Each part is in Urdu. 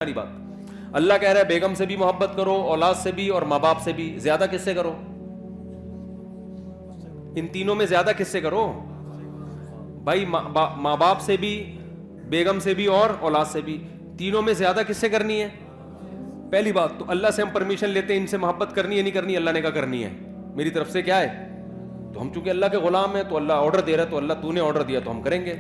ساری بات اللہ کہہ رہا ہے بیگم سے بھی محبت کرو، اولاد سے بھی اور ماں باپ سے بھی. زیادہ کس سے کرو؟ ان تینوں میں زیادہ کس سے کرو بھائی؟ ماں باپ سے بھی، بیگم سے بھی اور اولاد سے بھی. تینوں میں زیادہ کس سے کرنی ہے؟ پہلی بات تو اللہ سے ہم پرمیشن لیتے ہیں ان سے محبت کرنی ہے نہیں کرنی؟ اللہ نے کہا کرنی ہے. میری طرف سے کیا ہے؟ تو ہم چونکہ اللہ کے غلام ہیں تو اللہ آرڈر دے رہا ہے، تو اللہ تو نے آرڈر دیا تو ہم کریں گے.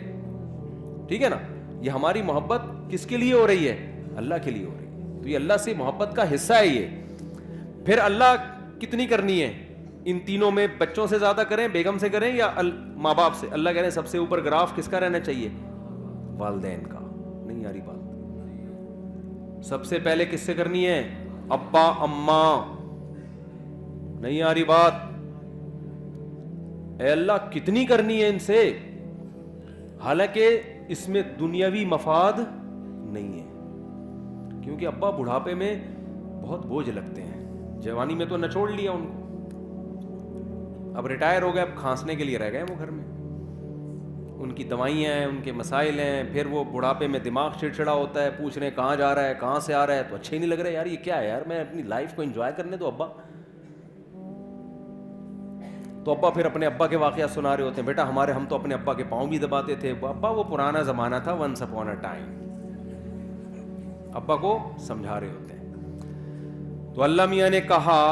ٹھیک ہے نا؟ یہ ہماری محبت کس کے لیے ہو رہی ہے؟ اللہ کے لیے ہو رہی ہے. تو یہ اللہ سے محبت کا حصہ ہے یہ. پھر اللہ کتنی کرنی ہے ان تینوں میں؟ بچوں سے زیادہ کریں، بیگم سے کریں یا ماں باپ سے؟ اللہ کہہ رہے ہیں سب سے اوپر گراف کس کا رہنا چاہیے؟ والدین کا. نہیں آ رہی بات؟ سب سے پہلے کس سے کرنی ہے؟ ابا اماں. نہیں آ رہی بات؟ اے اللہ کتنی کرنی ہے ان سے؟ حالانکہ اس میں دنیاوی مفاد نہیں ہے، کیونکہ ابا بڑھاپے میں بہت بوجھ لگتے ہیں. جوانی میں تو نچوڑ لیا ان کو، اب ریٹائر ہو گئے، اب کھانسنے کے لیے رہ گئے وہ گھر میں. ان کی دوائیاں ہیں، ان کے مسائل ہیں، پھر وہ بڑھاپے میں دماغ چڑچڑا ہوتا ہے، پوچھ رہے ہیں کہاں جا رہا ہے، کہاں سے آ رہا ہے، تو اچھے ہی نہیں لگ رہے. یار یہ کیا ہے یار، میں اپنی لائف کو انجوائے کرنے دو ابا. تو ابا پھر اپنے ابا کے واقعات سنا رہے ہوتے ہیں، بیٹا ہم تو اپنے ابا کے پاؤں بھی دباتے تھے. ابا وہ پرانا زمانہ تھا، ونس اپون اے ٹائم. ابا کو سمجھا رہے ہوتے ہیں. تو اللہ میاں نے کہا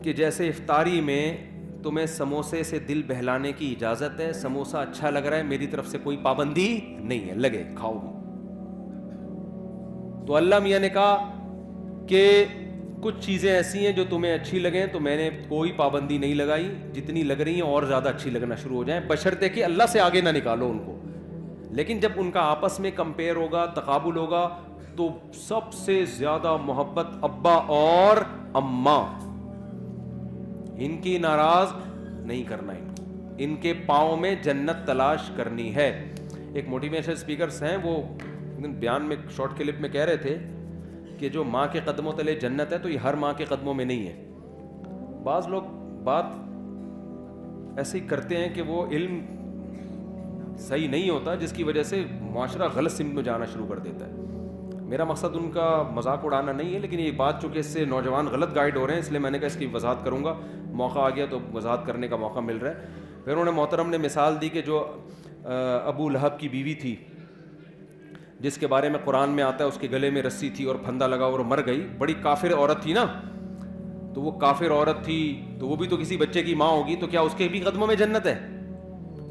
کہ جیسے افطاری میں تمہیں سموسے سے دل بہلانے کی اجازت ہے، سموسہ اچھا لگ رہا ہے، میری طرف سے کوئی پابندی نہیں ہے، لگے کھاؤ بھی. تو اللہ میاں نے کہا کہ کچھ چیزیں ایسی ہیں جو تمہیں اچھی لگیں تو میں نے کوئی پابندی نہیں لگائی، جتنی لگ رہی ہیں اور زیادہ اچھی لگنا شروع ہو جائیں، بشرطے کہ اللہ سے آگے نہ نکالو ان کو. لیکن جب ان کا آپس میں کمپیئر ہوگا، تقابل ہوگا، تو سب سے زیادہ محبت ابا اور اماں. ان کی ناراض نہیں کرنا، ان کے پاؤں میں جنت تلاش کرنی ہے. ایک موٹیویشنل اسپیکرز ہیں، وہ بیان میں شارٹ کلپ میں کہہ رہے تھے کہ جو ماں کے قدموں تلے جنت ہے تو یہ ہر ماں کے قدموں میں نہیں ہے. بعض لوگ بات ایسے ہی کرتے ہیں کہ وہ علم صحیح نہیں ہوتا، جس کی وجہ سے معاشرہ غلط سمت میں جانا شروع کر دیتا ہے. میرا مقصد ان کا مذاق اڑانا نہیں ہے، لیکن یہ بات چونکہ اس سے نوجوان غلط گائیڈ ہو رہے ہیں، اس لیے میں نے کہا اس کی وضاحت کروں گا. موقع آ گیا تو وضاحت کرنے کا موقع مل رہا ہے. پھر انہوں نے محترم نے مثال دی کہ جو ابو لہب کی بیوی تھی، جس کے بارے میں قرآن میں آتا ہے اس کے گلے میں رسی تھی اور پھندا لگا اور مر گئی. بڑی کافر عورت تھی نا، تو وہ کافر عورت تھی تو وہ بھی تو کسی بچے کی ماں ہوگی، تو کیا اس کے بھی قدموں میں جنت ہے؟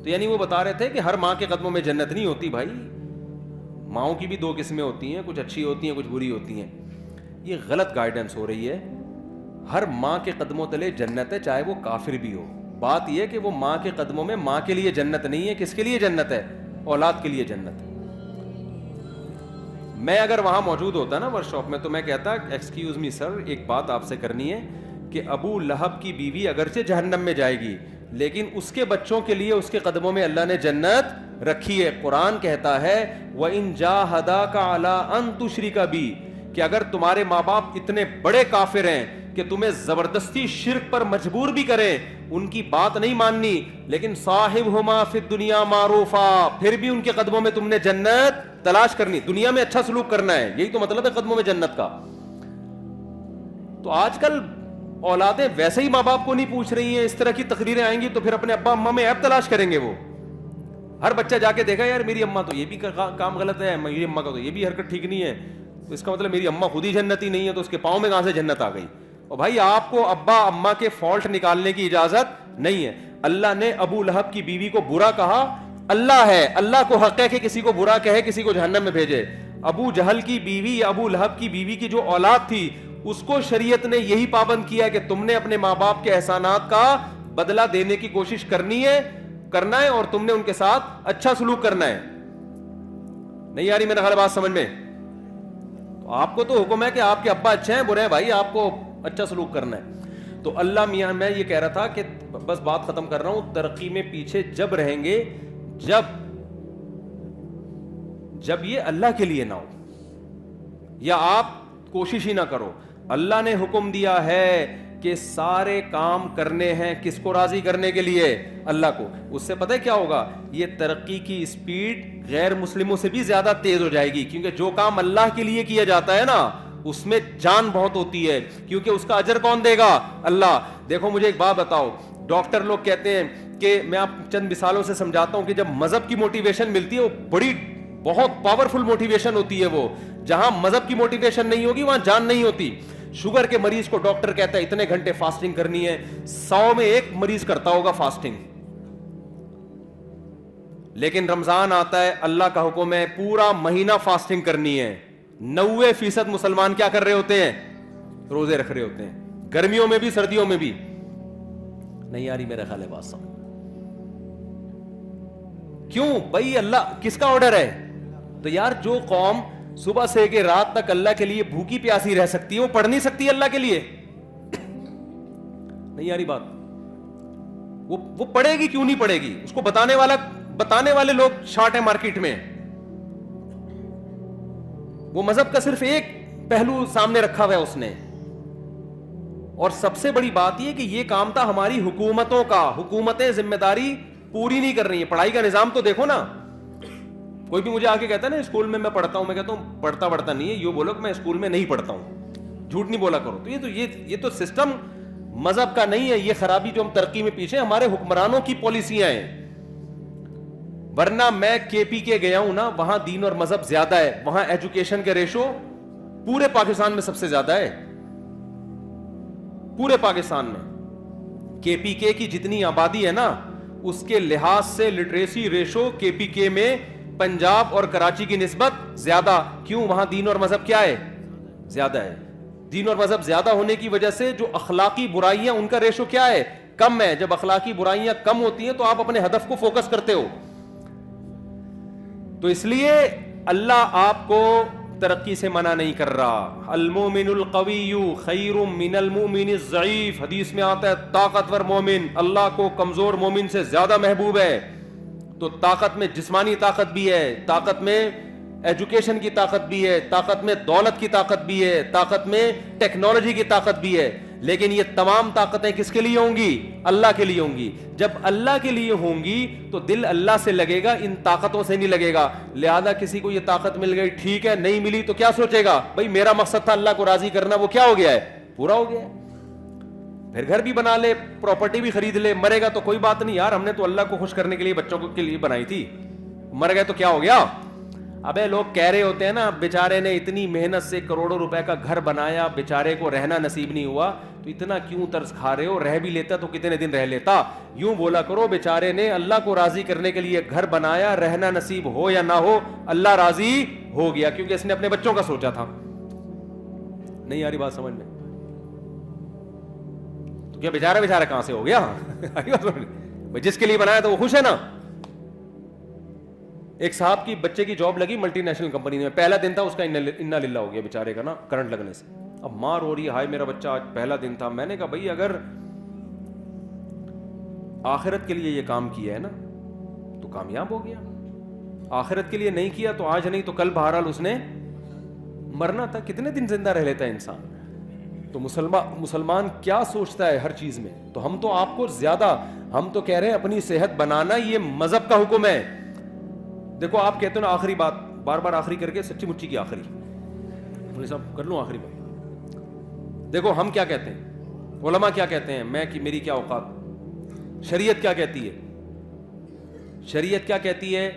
تو یعنی وہ بتا رہے تھے کہ ہر ماں کے قدموں میں جنت نہیں ہوتی بھائی، ماؤں کی بھی دو قسمیں ہوتی ہیں، کچھ اچھی ہوتی ہیں، کچھ بری ہوتی ہیں. یہ غلط گائیڈنس ہو رہی ہے. ہر ماں کے قدموں تلے جنت ہے، چاہے وہ کافر بھی ہو. بات یہ کہ وہ ماں کے قدموں میں ماں کے لیے جنت نہیں ہے. کس کے لیے جنت ہے؟ اولاد کے لیے جنت ہے. میں اگر وہاں موجود ہوتا نا ورک شاپ میں تو میں کہتا ایکسکیوز می سر، ایک بات آپ سے کرنی ہے کہ ابو لہب کی بیوی اگرچہ جہنم میں جائے گی، لیکن اس کے بچوں کے لیے اس کے قدموں میں اللہ نے جنت رکھی ہے. قرآن کہتا ہے وَإِن جَاهَدَاكَ عَلَىٰ أَن تُشْرِكَ بِي، کہ اگر تمہارے ماں باپ اتنے بڑے کافر ہیں کہ تمہیں زبردستی شرک پر مجبور بھی کریں، ان کی بات نہیں ماننی، لیکن صاحبہما فی الدنیا معروفا، پھر بھی ان کے قدموں میں تم نے جنت تلاش کرنی، دنیا میں اچھا سلوک کرنا ہے. یہی تو مطلب ہے قدموں میں جنت کا. تو آج کل اولادیں ویسے ہی ماں باپ کو نہیں پوچھ رہی ہیں. اس طرح کی تقریریں آئیں گی تو پھر اپنے ابا اماں میں عیب تلاش کریں گے. وہ ہر بچہ جا کے دیکھا یار میری اماں تو یہ بھی کام غلط ہے، میری اماں کا تو یہ بھی حرکت ٹھیک نہیں ہے، تو اس کا مطلب میری اماں خود ہی جنتی نہیں ہے، تو اس کے پاؤں میں کہاں سے جنت آ گئی؟ اور بھائی آپ کو ابا اماں کے فالٹ نکالنے کی اجازت نہیں ہے. اللہ نے ابو لہب کی بیوی کو برا کہا، اللہ ہے، اللہ کو حق ہے کہ کسی کو برا کہے، کسی کو جہنم میں بھیجے. ابو جہل کی بیوی یا ابو لہب کی بیوی کی جو اولاد تھی، اس کو شریعت نے یہی پابند کیا کہ تم نے اپنے ماں باپ کے احسانات کا بدلہ دینے کی کوشش کرنا ہے اور تم نے ان کے ساتھ اچھا سلوک کرنا ہے. نہیں آ رہی میرا خیال بات سمجھ میں؟ تو آپ کو تو حکم ہے کہ آپ کے ابا اچھے ہیں برے ہیں، بھائی آپ کو اچھا سلوک کرنا ہے. تو اللہ میاں، میں یہ کہہ رہا تھا کہ بس بات ختم کر رہا ہوں، ترقی میں پیچھے جب رہیں گے جب یہ اللہ کے لیے نہ ہو یا آپ کوشش ہی نہ کرو. اللہ نے حکم دیا ہے کہ سارے کام کرنے ہیں کس کو راضی کرنے کے لیے؟ اللہ کو. اس سے پتہ ہے کیا ہوگا؟ یہ ترقی کی اسپیڈ غیر مسلموں سے بھی زیادہ تیز ہو جائے گی, کیونکہ جو کام اللہ کے لیے کیا جاتا ہے نا اس میں جان بہت ہوتی ہے, کیونکہ اس کا اجر کون دے گا؟ اللہ. دیکھو مجھے ایک بات بتاؤ, ڈاکٹر لوگ کہتے ہیں کہ, میں آپ چند مثالوں سے سمجھاتا ہوں کہ جب مذہب کی موٹیویشن ملتی ہے وہ بڑی بہت پاورفل موٹیویشن ہوتی ہے. وہ جہاں مذہب کی موٹیویشن نہیں ہوگی وہاں جان نہیں ہوتی. شوگر کے مریض کو ڈاکٹر کہتا ہے اتنے گھنٹے فاسٹنگ کرنی ہے, 100 میں 1 مریض کرتا ہوگا فاسٹنگ. لیکن رمضان آتا ہے, اللہ کا حکم ہے پورا مہینہ فاسٹنگ کرنی ہے. 90% مسلمان کیا کر رہے ہوتے ہیں؟ روزے رکھ رہے ہوتے ہیں, گرمیوں میں بھی سردیوں میں بھی. نہیں یاری میرا خیال ہے بات سمجھ. کیوں بھائی؟ اللہ کس کا آرڈر ہے؟ تو یار جو قوم صبح سے کہ رات تک اللہ کے لیے بھوکی پیاسی رہ سکتی ہے وہ پڑھ نہیں سکتی اللہ کے لیے؟ نہیں یاری بات. وہ پڑھے گی کیوں نہیں پڑھے گی؟ اس کو بتانے والے لوگ شارٹ ہیں مارکیٹ میں. وہ مذہب کا صرف ایک پہلو سامنے رکھا ہوا ہے اس نے. اور سب سے بڑی بات یہ کہ یہ کام تھا ہماری حکومتوں کا. حکومتیں ذمہ داری پوری نہیں کر رہی ہیں. پڑھائی کا نظام تو دیکھو نا. کوئی بھی مجھے آ کے کہتا ہے نا اسکول میں میں پڑھتا ہوں, میں کہتا ہوں پڑھتا نہیں ہے, یہ بولو کہ میں اسکول میں نہیں پڑھتا ہوں, جھوٹ نہیں بولا کرو. تو یہ تو سسٹم مذہب کا نہیں ہے. یہ خرابی جو ہم ترقی میں پیچھے, ہمارے حکمرانوں کی پالیسیاں ہیں. ورنہ میں KP کے گیا ہوں نا, وہاں دین اور مذہب زیادہ ہے. وہاں ایجوکیشن کے ریشو پورے پاکستان میں سب سے زیادہ ہے. پورے پاکستان میں KPK کی جتنی آبادی ہے نا اس کے لحاظ سے لٹریسی ریشو KPK میں پنجاب اور کراچی کی نسبت زیادہ. کیوں؟ وہاں دین اور مذہب کیا ہے؟ زیادہ ہے. دین اور مذہب زیادہ ہونے کی وجہ سے جو اخلاقی برائیاں ان کا ریشو کیا ہے؟ کم ہے. جب اخلاقی برائیاں کم ہوتی ہیں تو آپ اپنے ہدف کو فوکس کرتے ہو. تو اس لیے اللہ آپ کو ترقی سے منع نہیں کر رہا. المومن القوی خیر من المؤمن الضعیف. حدیث میں آتا ہے طاقتور مومن اللہ کو کمزور مومن سے زیادہ محبوب ہے. تو طاقت میں جسمانی طاقت بھی ہے, طاقت میں ایجوکیشن کی طاقت بھی ہے, طاقت میں دولت کی طاقت بھی ہے, طاقت میں ٹیکنالوجی کی طاقت بھی ہے. لیکن یہ تمام طاقتیں کس کے لیے ہوں گی؟ اللہ کے لیے ہوں گی. جب اللہ کے لیے ہوں گی تو دل اللہ سے لگے گا, ان طاقتوں سے نہیں لگے گا. لہذا کسی کو یہ طاقت مل گئی ٹھیک ہے, نہیں ملی تو کیا سوچے گا؟ بھائی میرا مقصد تھا اللہ کو راضی کرنا, وہ کیا ہو گیا ہے؟ پورا ہو گیا ہے. پھر گھر بھی بنا لے, پراپرٹی بھی خرید لے, مرے گا تو کوئی بات نہیں یار, ہم نے تو اللہ کو خوش کرنے کے لیے بچوں کے لیے بنائی تھی. مر گئے تو کیا ہو گیا؟ ابے لوگ کہہ رہے ہوتے ہیں نا بیچارے نے اتنی محنت سے کروڑوں روپے کا گھر بنایا, بیچارے کو رہنا نصیب نہیں ہوا, تو اتنا کیوں ترس کھا رہے ہو؟ رہ بھی لیتا تو کتنے دن رہ لیتا. یوں بولا کرو بیچارے نے اللہ کو راضی کرنے کے لیے گھر بنایا, رہنا نصیب ہو یا نہ ہو اللہ راضی ہو گیا, کیونکہ اس نے اپنے بچوں کا سوچا تھا. نہیں آ رہی بات سمجھ میں؟ تو کیا بیچارہ کہاں سے ہو گیا؟ جس کے لیے بنایا تو وہ خوش ہے نا. ایک صاحب کی بچے کی جاب لگی ملٹی نیشنل کمپنی میں, پہلا دن تھا اس کا انا للہ ہو گیا بیچارے کا نا کرنٹ لگنے سے. اب ماں رو رہی ہے, ہائے میرا بچہ آج پہلا دن تھا. میں نے کہا بھائی اگر آخرت کے لیے یہ کام کیا ہے نا تو کامیاب ہو گیا, آخرت کے لیے نہیں کیا تو آج نہیں تو کل بہرحال اس نے مرنا تھا. کتنے دن زندہ رہ لیتا ہے انسان؟ تو مسلمان کیا سوچتا ہے ہر چیز میں. تو ہم تو آپ کو زیادہ, ہم تو کہہ رہے ہیں اپنی صحت بنانا یہ مذہب کا حکم ہے. دیکھو آپ کہتے ہو نا آخری بات, بار بار آخری کر کے سچی مچی کی آخری صاحب کر لوں آخری بات. دیکھو ہم کیا کہتے ہیں, علماء کیا کہتے ہیں, میں کہ میری کیا اوقات, شریعت کیا کہتی ہے؟ شریعت کیا کہتی ہے؟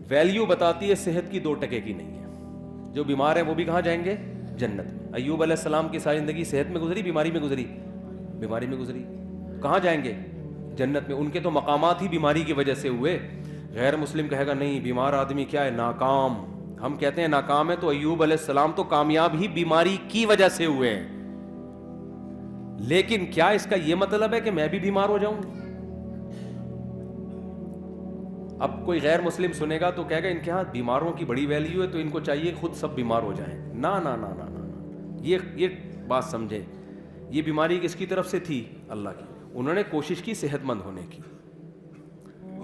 ویلیو بتاتی ہے صحت کی 2 ٹکے کی نہیں ہے. جو بیمار ہیں وہ بھی کہاں جائیں گے؟ جنت میں. ایوب علیہ السلام کی ساری زندگی صحت میں گزری, بیماری میں گزری؟ بیماری میں گزری. کہاں جائیں گے؟ جنت میں. ان کے تو مقامات ہی بیماری کی وجہ سے ہوئے. غیر مسلم کہے گا نہیں بیمار آدمی کیا ہے؟ ناکام. ہم کہتے ہیں ناکام ہے, تو ایوب علیہ السلام تو کامیاب ہی بیماری کی وجہ سے ہوئے ہیں. لیکن کیا اس کا یہ مطلب ہے کہ میں بھی بیمار ہو جاؤں؟ اب کوئی غیر مسلم سنے گا تو کہے گا ان کے ہاں بیماروں کی بڑی ویلیو ہے تو ان کو چاہیے خود سب بیمار ہو جائیں. نا نا نا نا نا, یہ بات سمجھیں. یہ بیماری کس کی طرف سے تھی؟ اللہ کی. انہوں نے کوشش کی صحت مند ہونے کی.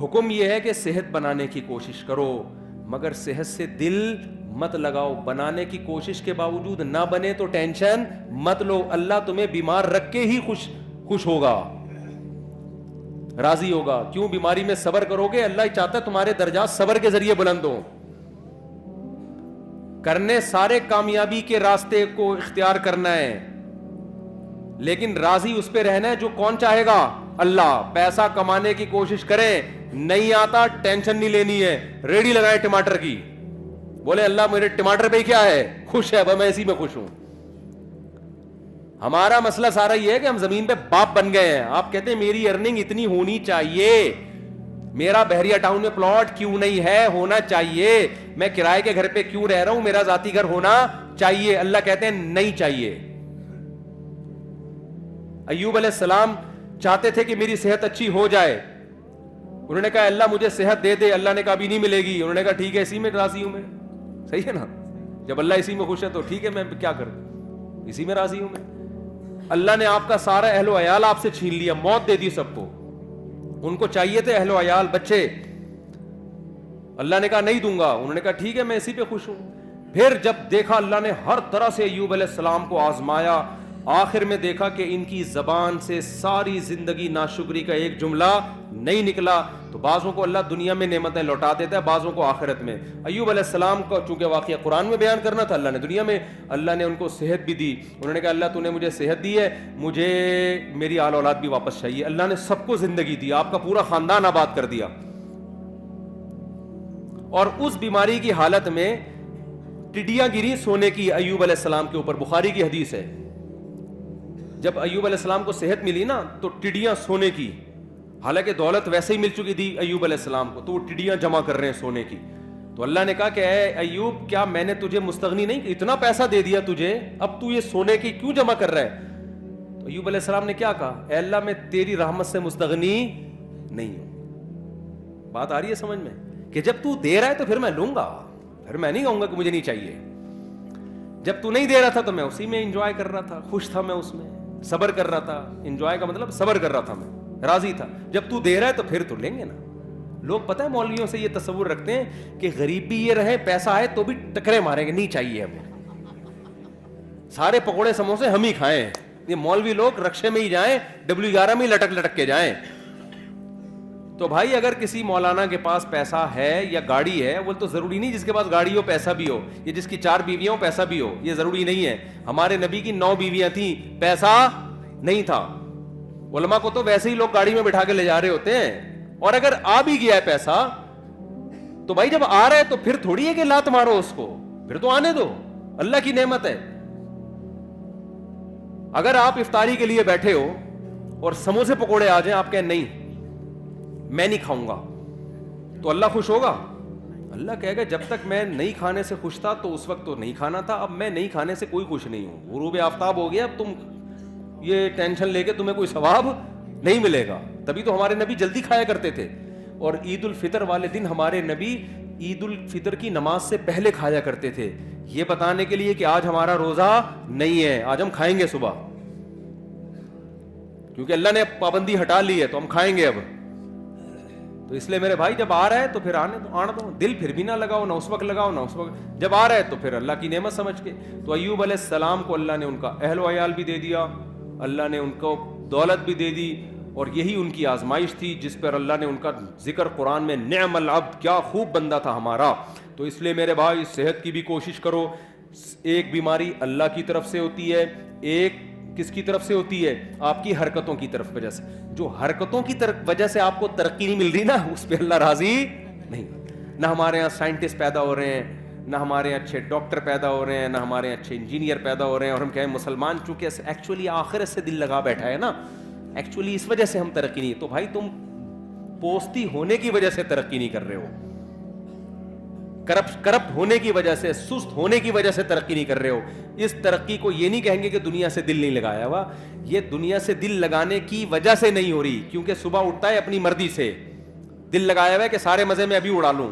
حکم یہ ہے کہ صحت بنانے کی کوشش کرو, مگر صحت سے دل مت لگاؤ. بنانے کی کوشش کے باوجود نہ بنے تو ٹینشن مت لو. اللہ تمہیں بیمار رکھ کے ہی خوش ہوگا, راضی ہوگا. کیوں؟ بیماری میں صبر کرو گے, اللہ چاہتا ہے تمہارے درجات صبر کے ذریعے بلند ہوں. کرنے سارے کامیابی کے راستے کو اختیار کرنا ہے, لیکن راضی اس پہ رہنا ہے جو کون چاہے گا؟ اللہ. پیسہ کمانے کی کوشش کریں, نہیں آتا ٹینشن نہیں لینی ہے. ریڈی لگائے ٹماٹر کی, بولے اللہ میرے ٹماٹر پہ کیا ہے, خوش ہے, میں اسی میں خوش ہوں. ہمارا مسئلہ سارا یہ ہے کہ ہم زمین پہ باپ بن گئے ہیں. آپ کہتے ہیں میری ارننگ اتنی ہونی چاہیے, میرا بحریہ ٹاؤن میں پلاٹ کیوں نہیں ہے, ہونا چاہیے. میں کرائے کے گھر پہ کیوں رہ رہا ہوں, میرا ذاتی گھر ہونا چاہیے. اللہ کہتے ہیں نہیں چاہیے. ایوب علیہ السلام چاہتے تھے کہ میری صحت اچھی ہو جائے. انہوں نے کہا اللہ مجھے صحت دے دے. اللہ نے کہا ابھی نہیں ملے گی. انہوں نے کہا ٹھیک ہے اسی میں راضی ہوں میں. صحیح ہے نا, جب اللہ اسی میں خوش ہے تو ٹھیک ہے, میں کیا کروں, اسی میں راضی ہوں میں. اللہ نے آپ کا سارا اہل و عیال آپ سے چھین لیا, موت دے دی سب کو. ان کو چاہیے تھے اہل و عیال بچے, اللہ نے کہا نہیں دوں گا. انہوں نے کہا ٹھیک ہے میں اسی پہ خوش ہوں. پھر جب دیکھا اللہ نے ہر طرح سے ایوب علیہ السلام کو آزمایا, آخر میں دیکھا کہ ان کی زبان سے ساری زندگی ناشکری کا ایک جملہ نہیں نکلا. تو بعضوں کو اللہ دنیا میں نعمتیں لوٹا دیتا ہے, بعضوں کو آخرت میں. ایوب علیہ السلام کو چونکہ واقعہ قرآن میں بیان کرنا تھا, اللہ نے دنیا میں, اللہ نے ان کو صحت بھی دی. انہوں نے کہا اللہ تو نے مجھے صحت دی ہے, مجھے میری آل اولاد بھی واپس چاہیے. اللہ نے سب کو زندگی دی, آپ کا پورا خاندان آباد کر دیا. اور اس بیماری کی حالت میں ٹڈیاں گری سونے کی ایوب علیہ السلام کے اوپر. بخاری کی حدیث ہے, جب ایوب علیہ السلام کو صحت ملی نا تو ٹڈیاں سونے کی, حالانکہ دولت ویسے ہی مل چکی تھی ایوب علیہ السلام کو, تو وہ ٹڈیاں جمع کر رہے ہیں سونے کی. تو اللہ نے کہا کہ اے ایوب کیا میں نے تجھے مستغنی نہیں, اتنا پیسہ دے دیا تجھے, اب تو یہ سونے کی کیوں جمع کر رہا ہے؟ تو ایوب علیہ السلام نے کیا کہا, اے اللہ میں تیری رحمت سے مستغنی نہیں ہوں. بات آ رہی ہے سمجھ میں, کہ جب تو دے رہا ہے تو پھر میں لوں گا, پھر میں نہیں کہوں گا کہ مجھے نہیں چاہیے. جب تو نہیں دے رہا تھا تو میں اسی میں انجوائے کر رہا تھا, خوش تھا میں اس میں, صبر کر رہا تھا. انجوائے کا مطلب صبر کر رہا تھا میں, راضی تھا. جب تو دے رہا ہے تو پھر تو لیں گے نا. لوگ پتہ ہے مولویوں سے یہ تصور رکھتے ہیں کہ غریب بھی یہ رہے, پیسہ آئے تو بھی ٹکرے ماریں گے, نہیں چاہیے ہمیں, سارے پکوڑے سموسے ہم ہی کھائیں. یہ مولوی لوگ رکشے میں ہی جائیں, W11 میں لٹک لٹک کے جائیں. تو بھائی اگر کسی مولانا کے پاس پیسہ ہے یا گاڑی ہے, وہ تو ضروری نہیں جس کے پاس گاڑی ہو پیسہ بھی ہو, یہ جس کی 4 بیویاں ہو پیسہ بھی ہو, یہ ضروری نہیں ہے. ہمارے نبی کی 9 بیویاں تھیں, پیسہ نہیں تھا. علماء کو تو ویسے ہی لوگ گاڑی میں بٹھا کے لے جا رہے ہوتے ہیں. اور اگر آ بھی گیا ہے پیسہ تو بھائی جب آ رہا ہے تو پھر تھوڑی ہے کہ لات مارو اس کو, پھر تو آنے دو, اللہ کی نعمت ہے. اگر آپ افطاری کے لیے بیٹھے ہو اور سموسے پکوڑے آ جائیں, آپ کہیں نہیں میں نہیں کھاؤں گا, تو اللہ خوش ہوگا؟ اللہ کہے گا جب تک میں نہیں کھانے سے خوش تھا تو اس وقت تو نہیں کھانا تھا, اب میں نہیں کھانے سے کوئی خوش نہیں ہوں. غروب آفتاب ہو گیا, اب تم یہ ٹینشن لے کے تمہیں کوئی ثواب نہیں ملے گا. تبھی تو ہمارے نبی جلدی کھایا کرتے تھے. اور عید الفطر والے دن ہمارے نبی عید الفطر کی نماز سے پہلے کھایا کرتے تھے, یہ بتانے کے لیے کہ آج ہمارا روزہ نہیں ہے, آج ہم کھائیں گے صبح, کیونکہ اللہ نے پابندی ہٹا لی ہے تو ہم کھائیں گے اب. تو اس لیے میرے بھائی جب آ رہا ہے تو پھر آنے دو, دل پھر بھی نہ لگاؤ, نہ اس وقت لگاؤ نہ اس وقت, جب آ رہا ہے تو پھر اللہ کی نعمت سمجھ کے. تو ایوب علیہ السلام کو اللہ نے ان کا اہل و عیال بھی دے دیا, اللہ نے ان کو دولت بھی دے دی, اور یہی ان کی آزمائش تھی جس پر اللہ نے ان کا ذکر قرآن میں, نعم العبد, کیا خوب بندہ تھا ہمارا. تو اس لیے میرے بھائی صحت کی بھی کوشش کرو. ایک بیماری اللہ کی طرف سے ہوتی ہے, ایک کس کی طرف سے ہوتی ہے, آپ کی حرکتوں کی طرف وجہ سے. جو حرکتوں کی وجہ سے آپ کو ترقی نہیں مل رہی نا, اس پہ اللہ راضی نہیں. نہ ہمارے یہاں سائنٹسٹ پیدا ہو رہے ہیں, نہ ہمارے یہاں اچھے ڈاکٹر پیدا ہو رہے ہیں, نہ ہمارے یہاں اچھے انجینئر پیدا ہو رہے ہیں, اور ہم کہیں مسلمان چونکہ ایکچولی آخرت سے دل لگا بیٹھا ہے نا, ایکچولی اس وجہ سے ہم ترقی نہیں. تو بھائی تم پوستی ہونے کی وجہ سے ترقی نہیں کر رہے ہو, کرپٹ ہونے کی وجہ سے, سست ہونے کی وجہ سے ترقی نہیں کر رہے ہو. اس ترقی کو یہ نہیں کہیں گے کہ دنیا سے دل نہیں لگایا ہوا, یہ دنیا سے دل لگانے کی وجہ سے نہیں ہو رہی, کیونکہ صبح اٹھتا ہے اپنی مرضی سے, دل لگایا ہوا ہے کہ سارے مزے میں ابھی اڑا لوں,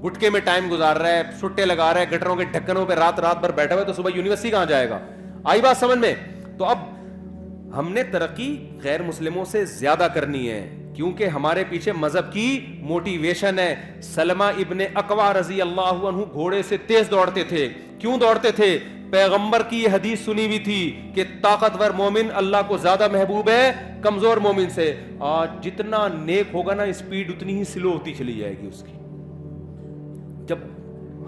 گٹکے میں ٹائم گزار رہا ہے, سٹے لگا رہا ہے, گٹروں کے ڈھکنوں پہ رات بھر بیٹھا ہوا ہے, تو صبح یونیورسٹی کہاں جائے گا؟ آئی بات سمجھ میں؟ تو اب ہم نے ترقی غیر مسلموں سے زیادہ کرنی ہے. کیونکہ ہمارے پیچھے مذہب کی موٹیویشن ہے. سلمہ ابن اکوع رضی اللہ عنہ گھوڑے سے تیز دوڑتے تھے. کیوں دوڑتے تھے؟ پیغمبر کی یہ حدیث سنی ہوئی تھی کہ طاقتور مومن اللہ کو زیادہ محبوب ہے کمزور مومن سے. آج جتنا نیک ہوگا نا اسپیڈ اتنی ہی سلو ہوتی چلی جائے گی اس کی. جب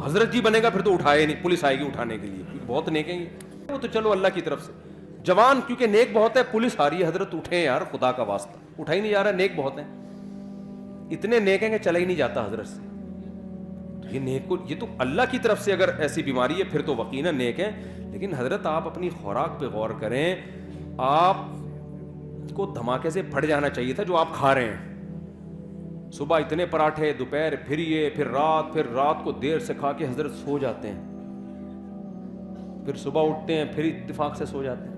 حضرت جی بنے گا پھر تو اٹھائے نہیں, پولیس آئے گی اٹھانے کے لیے, کیونکہ بہت نیک ہیں یہ. وہ تو چلو اللہ کی طرف سے. جوان کیونکہ نیک بہت ہے, پولیس آ رہی ہے, حضرت اٹھیں یار خدا کا واسطہ, اٹھا ہی نہیں جا رہا, نیک بہت ہیں, اتنے نیک ہیں کہ چلا ہی نہیں جاتا حضرت سے. یہ نیک کو, یہ تو اللہ کی طرف سے اگر ایسی بیماری ہے پھر تو یقیناً نیک ہے. لیکن حضرت آپ اپنی خوراک پہ غور کریں, آپ کو دھماکے سے پھٹ جانا چاہیے تھا جو آپ کھا رہے ہیں. صبح اتنے پراٹھے, دوپہر پھر یہ, پھر رات کو دیر سے کھا کے حضرت سو جاتے ہیں, پھر صبح اٹھتے ہیں پھر اتفاق سے سو جاتے ہیں.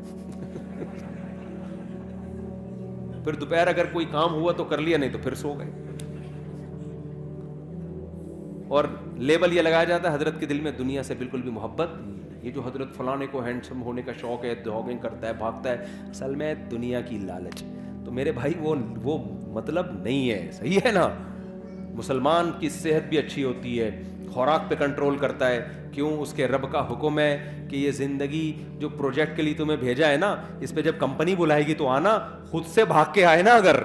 پھر دوپہر اگر کوئی کام ہوا تو کر لیا, نہیں تو پھر سو گئے. اور لیبل یہ لگایا جاتا ہے حضرت کے دل میں دنیا سے بالکل بھی محبت. یہ جو حضرت فلانے کو ہینڈسم ہونے کا شوق ہے, جاگنگ کرتا ہے, بھاگتا ہے, اصل میں دنیا کی لالچ. تو میرے بھائی وہ مطلب نہیں ہے, صحیح ہے نا. مسلمان کی صحت بھی اچھی ہوتی ہے, خوراک پہ کنٹرول کرتا ہے. کیوں؟ اس کے رب کا حکم ہے کہ یہ زندگی جو پروجیکٹ کے لیے تمہیں بھیجا ہے نا, اس پہ جب کمپنی بلائے گی تو آنا, خود سے بھاگ کے آئے نا. اگر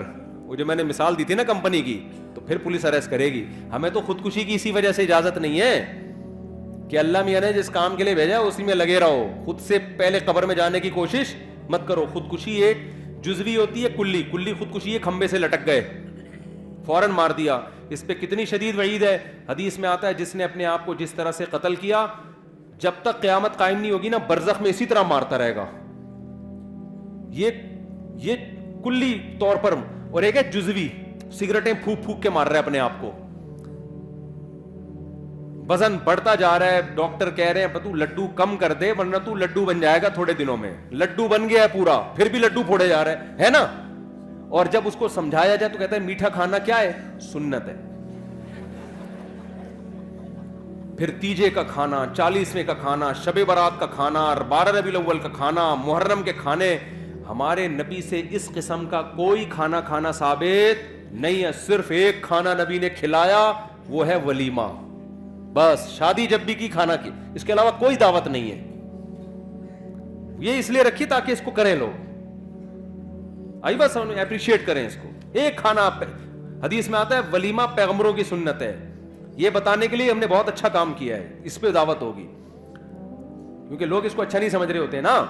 وہ جو میں نے مثال دی تھی نا کمپنی کی, تو پھر پولیس اریسٹ کرے گی. ہمیں تو خودکشی کی اسی وجہ سے اجازت نہیں ہے کہ اللہ میاں نے جس کام کے لیے بھیجا ہے اسی میں لگے رہو. خود سے پہلے قبر میں جانے کی کوشش مت کرو. خودکشی ایک جزوی ہوتی ہے, کلی خودکشی ہے. کھمبے سے لٹک گئے, فوراً مار دیا. اس پہ کتنی شدید وعید ہے. حدیث میں آتا ہے جس نے اپنے آپ کو جس طرح سے قتل کیا, جب تک قیامت قائم نہیں ہوگی نا, برزخ میں اسی طرح مارتا رہے گا. یہ کلی طور پر. اور ایک ہے جزوی, سگریٹیں پھونک کے مار رہا ہے اپنے آپ کو. وزن بڑھتا جا رہا ہے, ڈاکٹر کہہ رہے ہیں تو لڈو کم کر دے ورنہ تو لڈو بن جائے گا تھوڑے دنوں میں. لڈو بن گیا ہے پورا, پھر بھی لڈو پھوڑے جا رہے ہے نا. اور جب اس کو سمجھایا جائے تو کہتا ہے میٹھا کھانا کیا ہے؟ سنت ہے. پھر تیجے کا کھانا, 40ویں کا کھانا, شب برات کا کھانا, 12 ربیع الاول کا کھانا, محرم کے کھانے. ہمارے نبی سے اس قسم کا کوئی کھانا ثابت نہیں ہے. صرف ایک کھانا نبی نے کھلایا, وہ ہے ولیمہ. بس شادی جب بھی کی کھانا کی, اس کے علاوہ کوئی دعوت نہیں ہے. یہ اس لیے رکھی تاکہ اس کو کریں لوگ, آئی بس اپریشیٹ کریں اس کو. ایک کھانا, حدیث میں آتا ہے ولیمہ پیغمبروں کی سنت ہے. یہ بتانے کے لیے ہم نے بہت اچھا کام کیا ہے, اس پہ دعوت ہوگی. کیونکہ لوگ اس کو اچھا نہیں سمجھ رہے ہوتے ہیں نا.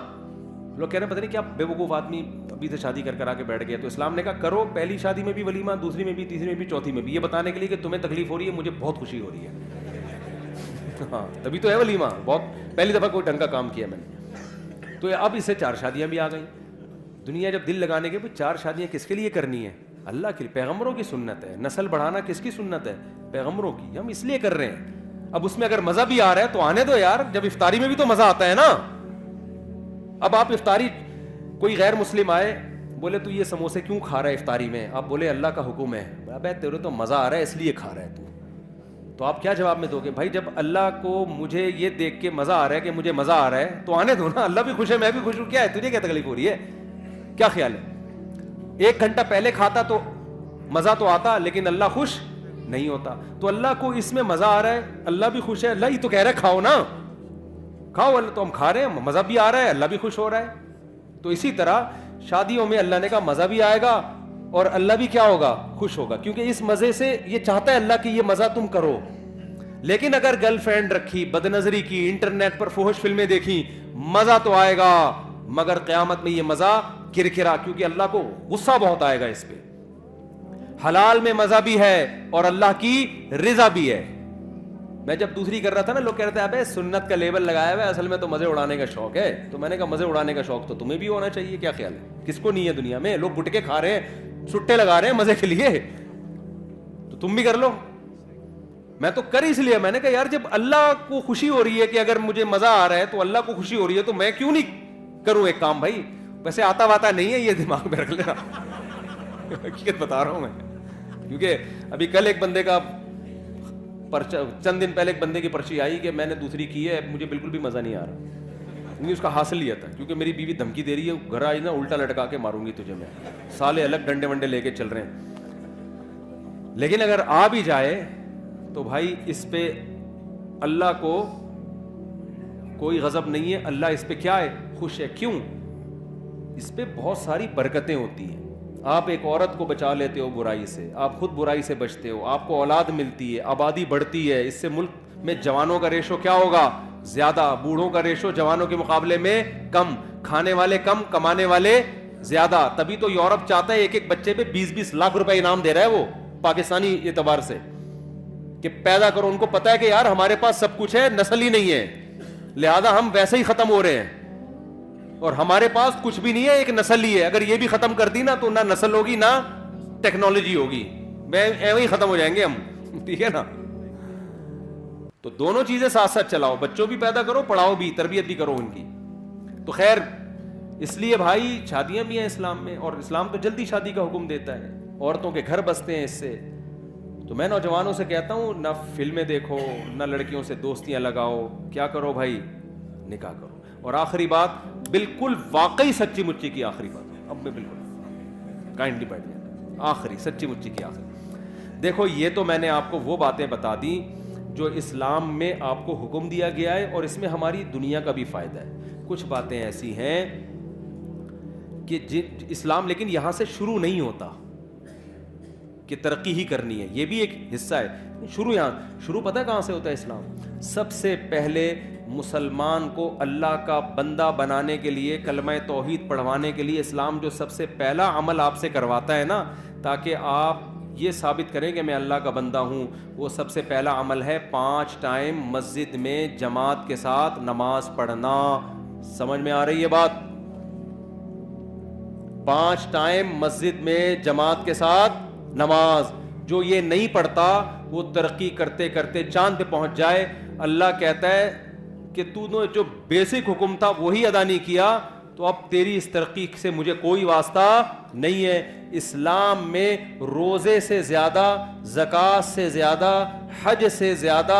لوگ کہہ رہے ہیں پتہ نہیں کیا بے وقوف آدمی ابھی سے شادی کر آ کے بیٹھ گیا. تو اسلام نے کہا کرو, پہلی شادی میں بھی ولیمہ, دوسری میں بھی, تیسری میں بھی, چوتھی میں بھی. یہ بتانے کے لیے کہ تمہیں تکلیف ہو رہی ہے, مجھے بہت خوشی ہو رہی ہے. ہاں تبھی تو ہے ولیمہ. بہت پہلی دفعہ کوئی ڈھنگ کا کام کیا میں نے. تو اب اس سے 4 شادیاں بھی آ گئیں. دنیا جب دل لگانے کے 4 شادیاں کس کے لیے کرنی ہے؟ اللہ کے لیے. پیغمبروں کی سنت ہے. نسل بڑھانا کس کی سنت ہے؟ پیغمبروں کی. ہم اس لیے کر رہے ہیں. اب اس میں اگر مزہ بھی آ رہا ہے تو آنے دو یار. جب افطاری میں بھی تو مزہ آتا ہے نا. اب آپ افطاری, کوئی غیر مسلم آئے بولے تو یہ سموسے کیوں کھا رہا ہے افطاری میں؟ آپ بولے اللہ کا حکم ہے. ابے تیرے تو مزہ آ رہا ہے اس لیے کھا رہا ہے تو آپ کیا جواب میں دو گے؟ بھائی جب اللہ کو مجھے یہ دیکھ کے مزہ آ رہا ہے کہ مجھے مزہ آ رہا ہے تو آنے دو نا. اللہ بھی خوش ہے, میں بھی خوش ہوں. کیا ہے تجھے کیا تکلیف ہو رہی ہے؟ کیا خیال ہے؟ 1 گھنٹہ پہلے کھاتا تو مزہ تو آتا, لیکن اللہ خوش نہیں ہوتا. تو اللہ کو اس میں مزہ آ رہا ہے, اللہ بھی خوش ہے. اللہ ہی تو کہہ رہا ہے کھاؤ نا, کھاؤ. اللہ تو ہم کھا رہے ہیں, مزہ بھی آ رہا ہے, اللہ بھی خوش ہو رہا ہے. تو اسی طرح شادیوں میں اللہ نے کہا مزہ بھی آئے گا اور اللہ بھی کیا ہوگا؟ خوش ہوگا. کیونکہ اس مزے سے یہ چاہتا ہے اللہ کہ یہ مزہ تم کرو. لیکن اگر گرل فرینڈ رکھی, بد نظری کی, انٹرنیٹ پر فحش فلمیں دیکھی, مزہ تو آئے گا مگر قیامت میں یہ مزہ کرکرا, کیونکہ اللہ کو غصہ بہت آئے گا اس پہ. حلال میں مزہ بھی ہے اور اللہ کی رضا بھی ہے. میں جب دوسری کر رہا تھا نا, لوگ کہہ رہے تھے ابے سنت کا لیبل لگایا ہوا ہے, اصل میں تو مزے اڑانے کا شوق ہے. تو میں نے کہا مزے اڑانے کا شوق تو تمہیں بھی ہونا چاہیے. کیا خیال ہے؟ کس کو نہیں ہے دنیا میں؟ لوگ گٹکے کھا رہے ہیں, سٹے لگا رہے ہیں مزے کے لیے, تو تم بھی کر لو. میں تو کر اس لیے, میں نے کہا یار جب اللہ کو خوشی ہو رہی ہے کہ اگر مجھے مزہ آ رہا ہے تو اللہ کو خوشی ہو رہی ہے, تو میں کیوں نہیں کروں ایک کام. بھائی ویسے آتا واتا نہیں ہے, یہ دماغ میں رکھ لینا. حقیقت بتا رہا ہوں میں, کیونکہ ابھی کل ایک بندے کا چند دن پہلے ایک بندے کی پرچی آئی کہ میں نے دوسری کی ہے, مجھے بالکل بھی مزہ نہیں آ رہا. کیونکہ اس کا حاصل یہ تھا, کیونکہ میری بیوی دھمکی دے رہی ہے, گھر آئی نا الٹا لٹکا کے ماروں گی تجھے میں. سالے الگ ڈنڈے ونڈے لے کے چل رہے ہیں. لیکن اگر آ بھی جائے تو بھائی اس پہ اللہ کو کوئی غضب نہیں ہے, اللہ اس پہ کیا ہے, خوش ہے. کیوں؟ اس پہ بہت ساری برکتیں ہوتی ہیں. آپ ایک عورت کو بچا لیتے ہو برائی سے, آپ خود برائی سے بچتے ہو, آپ کو اولاد ملتی ہے, آبادی بڑھتی ہے, اس سے ملک میں جوانوں کا ریشو کیا ہوگا, زیادہ. بوڑھوں کا ریشو جوانوں کے مقابلے میں کم, کھانے والے کم, کمانے والے زیادہ. تبھی تو یورپ چاہتا ہے ایک ایک بچے پہ 20-20 لاکھ روپے انعام دے رہا ہے وہ, پاکستانی اعتبار سے, کہ پیدا کرو. ان کو پتا ہے کہ یار ہمارے پاس سب کچھ ہے, نسل ہی نہیں ہے, لہذا ہم ویسے ہی ختم ہو رہے ہیں, اور ہمارے پاس کچھ بھی نہیں ہے, ایک نسل ہی ہے. اگر یہ بھی ختم کر دی نا تو نہ نسل ہوگی نہ ٹیکنالوجی ہوگی, ایویں ہی ختم ہو جائیں گے ہم. ٹھیک ہے نا؟ تو دونوں چیزیں ساتھ ساتھ چلاؤ, بچوں بھی پیدا کرو, پڑھاؤ بھی, تربیت بھی کرو ان کی. تو خیر, اس لیے بھائی شادیاں بھی ہیں اسلام میں, اور اسلام تو جلدی شادی کا حکم دیتا ہے, عورتوں کے گھر بستے ہیں اس سے. تو میں نوجوانوں سے کہتا ہوں, نہ فلمیں دیکھو, نہ لڑکیوں سے دوستیاں لگاؤ, کیا کرو بھائی, نکاح کرو. اور آخری بات, بالکل واقعی سچی مچی کی آخری بات, اب میں بالکل کائنڈلی بیٹھ جاتا, آخری سچی مچی کی آخری. دیکھو یہ تو میں نے آپ کو وہ باتیں بتا دی جو اسلام میں آپ کو حکم دیا گیا ہے, اور اس میں ہماری دنیا کا بھی فائدہ ہے. کچھ باتیں ایسی ہیں کہ اسلام لیکن یہاں سے شروع نہیں ہوتا کہ ترقی ہی کرنی ہے, یہ بھی ایک حصہ ہے. شروع پتہ ہے کہاں سے ہوتا ہے اسلام؟ سب سے پہلے مسلمان کو اللہ کا بندہ بنانے کے لیے, کلمہ توحید پڑھوانے کے لیے اسلام جو سب سے پہلا عمل آپ سے کرواتا ہے نا, تاکہ آپ یہ ثابت کریں کہ میں اللہ کا بندہ ہوں, وہ سب سے پہلا عمل ہے 5 ٹائم مسجد میں جماعت کے ساتھ نماز پڑھنا. سمجھ میں آ رہی ہے بات؟ 5 ٹائم مسجد میں جماعت کے ساتھ نماز. جو یہ نہیں پڑھتا وہ ترقی کرتے کرتے چاند پہ پہنچ جائے. اللہ کہتا ہے کہ تو نے جو بیسک حکم تھا وہی ادا نہیں کیا, تو اب تیری اس ترقی سے مجھے کوئی واسطہ نہیں ہے. اسلام میں روزے سے زیادہ, زکوٰۃ سے زیادہ, حج سے زیادہ,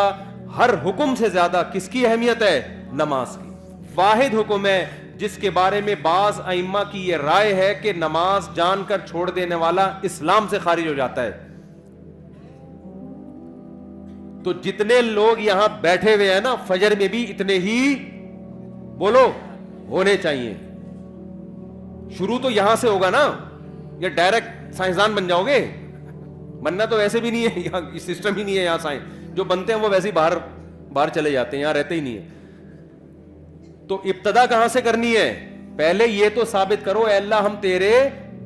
ہر حکم سے زیادہ کس کی اہمیت ہے؟ نماز کی. واحد حکم ہے جس کے بارے میں بعض ائمہ کی یہ رائے ہے کہ نماز جان کر چھوڑ دینے والا اسلام سے خارج ہو جاتا ہے. تو جتنے لوگ یہاں بیٹھے ہوئے ہیں نا, فجر میں بھی اتنے ہی بولو ہونے چاہیے. شروع تو یہاں سے ہوگا نا, یا ڈائریکٹ سائنسدان بن جاؤ گے؟ بننا تو ویسے بھی نہیں ہے, یہاں سسٹم ہی نہیں ہے. یہاں سائنس جو بنتے ہیں وہ ویسے ہی باہر چلے جاتے ہیں, یہاں رہتے ہی نہیں ہے. تو ابتدا کہاں سے کرنی ہے؟ پہلے یہ تو ثابت کرو اے اللہ ہم تیرے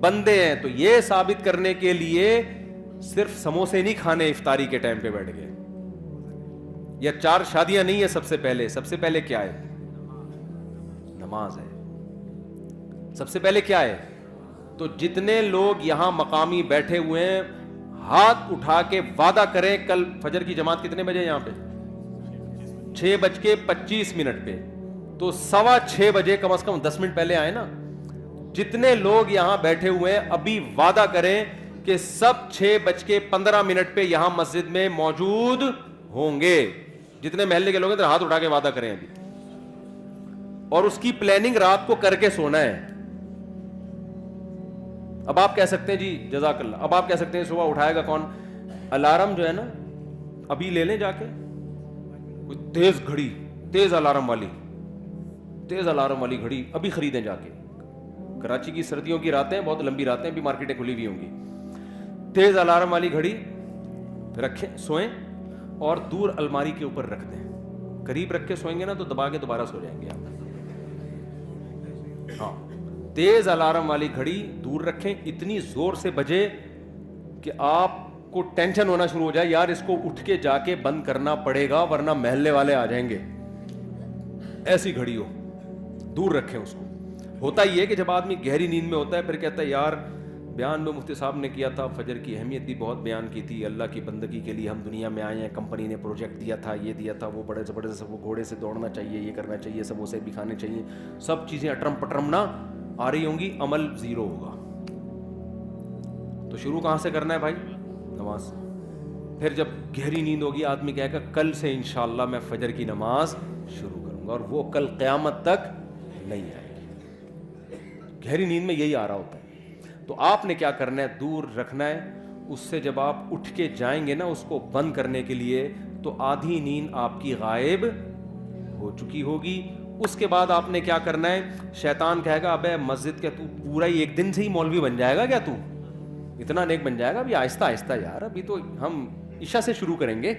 بندے ہیں. تو یہ ثابت کرنے کے لیے صرف سموسے نہیں کھانے افطاری کے ٹائم پہ بیٹھ گئے, یا 4 شادیاں نہیں ہے. سب سے پہلے کیا ہے؟ نماز ہے. سب سے پہلے کیا ہے؟ تو جتنے لوگ یہاں مقامی بیٹھے ہوئے ہیں, ہاتھ اٹھا کے وعدہ کریں کل فجر کی جماعت کتنے بجے یہاں پہ؟ 6:25 پہ. تو 6:15 بجے کم از کم 10 منٹ پہلے آئے نا. جتنے لوگ یہاں بیٹھے ہوئے ہیں ابھی وعدہ کریں کہ سب 6:15 پہ یہاں مسجد میں موجود ہوں گے. جتنے محلے کے لوگ ہیں ہاتھ اٹھا کے وعدہ کریں ابھی. اور اس کی پلاننگ رات کو کر کے سونا ہے. اب آپ کہہ سکتے ہیں جی جزاک اللہ, اب آپ کہہ سکتے ہیں صبح اٹھائے گا کون؟ الارم جو ہے نا ابھی لے لیں جا کے, کوئی تیز گھڑی, تیز الارم والی گھڑی ابھی خریدیں جا کے. کراچی کی سردیوں کی راتیں بہت لمبی راتیں, بھی مارکیٹیں کھلی ہوئی ہوں گی. تیز الارم والی گھڑی رکھیں, سوئیں, اور دور الماری کے اوپر رکھ دیں. قریب رکھ کے سوئیں گے نا تو دبا کے دوبارہ سو جائیں گے آپ. ہاں, تیز الارم والی گھڑی دور رکھیں, اتنی زور سے بجے کہ آپ کو ٹینشن ہونا شروع ہو جائے, یار اس کو اٹھ کے جا کے بند کرنا پڑے گا ورنہ محلے والے آ جائیں گے. ایسی گھڑی ہو, دور رکھیں اس کو. ہوتا یہ ہے کہ جب آدمی گہری نیند میں ہوتا ہے پھر کہتا ہے یار بیان میں مفتی صاحب نے کیا تھا, فجر کی اہمیت بھی بہت بیان کی تھی, اللہ کی بندگی کے لیے ہم دنیا میں آئے ہیں, کمپنی نے پروجیکٹ دیا تھا, یہ دیا تھا, وہ بڑے زبردست, وہ گھوڑے سے دوڑنا چاہیے, یہ کرنا چاہیے, سموسے بھی کھانے چاہیے, سب چیزیں اٹرم پٹرم نہ آ رہی ہوں گی, عمل زیرو ہوگا. تو شروع کہاں سے کرنا ہے بھائی؟ نماز. پھر جب گہری نیند ہوگی آدمی کہے گا کل سے انشاءاللہ میں فجر کی نماز شروع کروں گا, اور وہ کل قیامت تک نہیں آئے گی. گہری نیند میں یہی آ رہا ہوتا ہے. تو آپ نے کیا کرنا ہے؟ دور رکھنا ہے, اس سے جب آپ اٹھ کے جائیں گے نا اس کو بند کرنے کے لیے, تو آدھی نیند آپ کی غائب ہو چکی ہوگی. اس کے بعد آپ نے کیا کرنا ہے, شیطان کہے گا ابے مسجد کے تو پورا ہی ایک دن سے ہی مولوی بن جائے گا کیا, تو اتنا نیک بن جائے گا, ابھی آہستہ آہستہ یار, ابھی تو ہم عشاء سے شروع کریں گے.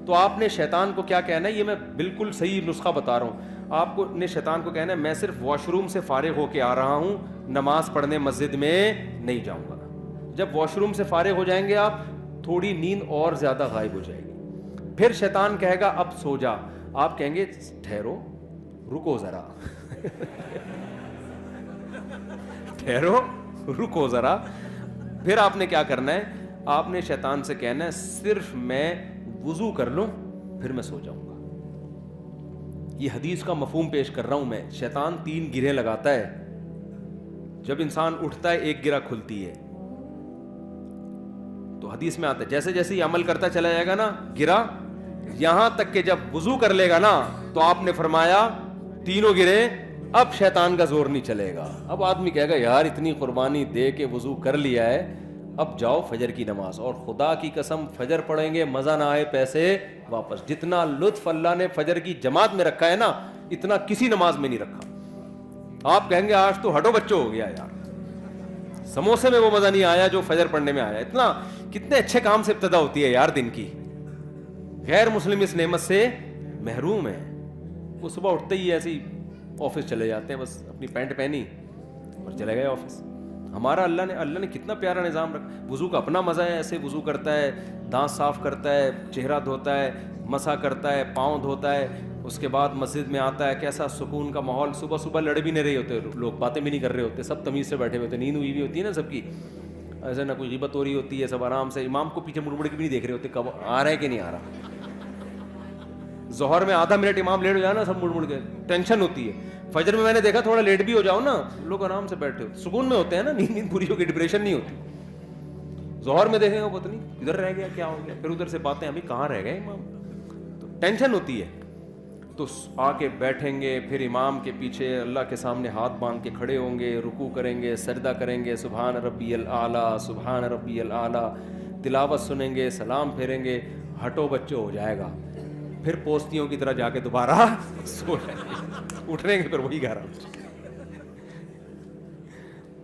تو آپ نے شیطان کو کیا کہنا ہے, یہ میں بالکل صحیح نسخہ بتا رہا ہوں, آپ کو نے شیطان کو کہنا ہے میں صرف واش روم سے فارغ ہو کے آ رہا ہوں, نماز پڑھنے مسجد میں نہیں جاؤں گا. جب واش روم سے فارغ ہو جائیں گے آپ, تھوڑی نیند اور زیادہ غائب ہو جائے گی. پھر شیطان کہے گا اب سو جا, آپ کہیں گے ٹھہرو رکو ذرا ٹھہرو رکو ذرا. پھر آپ نے کیا کرنا ہے, آپ نے شیطان سے کہنا ہے صرف میں وضو کر لوں پھر میں سو جاؤں گا. یہ حدیث کا مفہوم پیش کر رہا ہوں میں. شیطان 3 گرہیں لگاتا ہے, جب انسان اٹھتا ہے ایک گرہ کھلتی ہے. تو حدیث میں آتا ہے جیسے جیسے یہ عمل کرتا چلا جائے گا نا گرہ, یہاں تک کہ جب وضو کر لے گا نا, تو آپ نے فرمایا 3 گرہیں, اب شیطان کا زور نہیں چلے گا. اب آدمی کہے گا یار اتنی قربانی دے کے وضو کر لیا ہے, اب جاؤ فجر کی نماز, اور خدا کی قسم فجر پڑھیں گے مزہ نہ آئے پیسے واپس. جتنا لطف اللہ نے فجر کی جماعت میں رکھا ہے نا, اتنا کسی نماز میں نہیں رکھا. آپ کہیں گے آج تو ہٹو بچوں ہو گیا یار, سموسے میں وہ مزہ نہیں آیا جو فجر پڑھنے میں آیا. اتنا کتنے اچھے کام سے ابتدا ہوتی ہے یار دن کی. غیر مسلم اس نعمت سے محروم ہے. وہ صبح اٹھتے ہی ایسے ہی آفس چلے جاتے ہیں, بس اپنی پینٹ پہنی اور چلے گئے آفس. ہمارا اللہ نے کتنا پیارا نظام رکھا. وضو کا اپنا مزہ ہے, ایسے وضو کرتا ہے, دانت صاف کرتا ہے, چہرہ دھوتا ہے, مسح کرتا ہے, پاؤں دھوتا ہے, اس کے بعد مسجد میں آتا ہے. کیسا سکون کا ماحول. صبح صبح لڑ بھی نہیں رہے ہوتے لوگ, باتیں بھی نہیں کر رہے ہوتے, سب تمیز سے بیٹھے ہوئے ہوتے, نیند ہوئی بھی ہوتی ہے نا سب کی, ایسے نہ کوئی غیبت ہو رہی ہوتی ہے, سب آرام سے. امام کو پیچھے مڑ مڑ کے بھی نہیں دیکھ رہے ہوتے کب آ رہا ہے کہ نہیں آ رہا. ظہر میں آدھا منٹ امام لیٹ ہو جائے نا, سب مڑ مڑ کے ٹینشن ہوتی ہے. فجر میں نے دیکھا تھوڑا لیٹ بھی ہو جاؤ نا, لوگ آرام سے بیٹھے ہوتے, سکون میں ہوتے ہیں نا, نیند پوری ہو گئی, ڈپریشن نہیں ہوتی. ظہر میں دیکھیں گے پتہ نہیں کدھر رہ گیا, کیا ہو گیا, پھر ادھر سے باتیں ابھی کہاں رہ گئے امام, تو ٹینشن ہوتی ہے. تو آ کے بیٹھیں گے, پھر امام کے پیچھے اللہ کے سامنے ہاتھ باندھ کے کھڑے ہوں گے, رکوع کریں گے, سجدہ کریں گے, سبحان ربی الاعلیٰ سبحان ربی الاعلیٰ, تلاوت سنیں گے, سلام پھیریں گے, ہٹو بچو ہو جائے گا. پھر پوستیوں کی طرح جا کے دوبارہ سو جائیں گے, اٹھیں گے پھر وہی 11.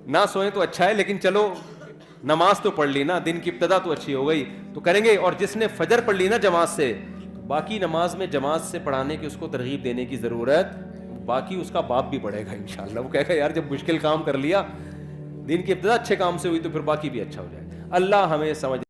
نہ سوئیں تو اچھا ہے, لیکن چلو نماز تو پڑھ لی نا, دن کی ابتدا تو اچھی ہو گئی, تو کریں گے. اور جس نے فجر پڑھ لی نا جماعت سے, باقی نماز میں جماعت سے پڑھانے کی اس کو ترغیب دینے کی ضرورت, باقی اس کا باپ بھی پڑھے گا انشاءاللہ. وہ کہے گا یار جب مشکل کام کر لیا, دن کی ابتدا اچھے کام سے ہوئی, تو پھر باقی بھی اچھا ہو جائے. اللہ ہمیں سمجھ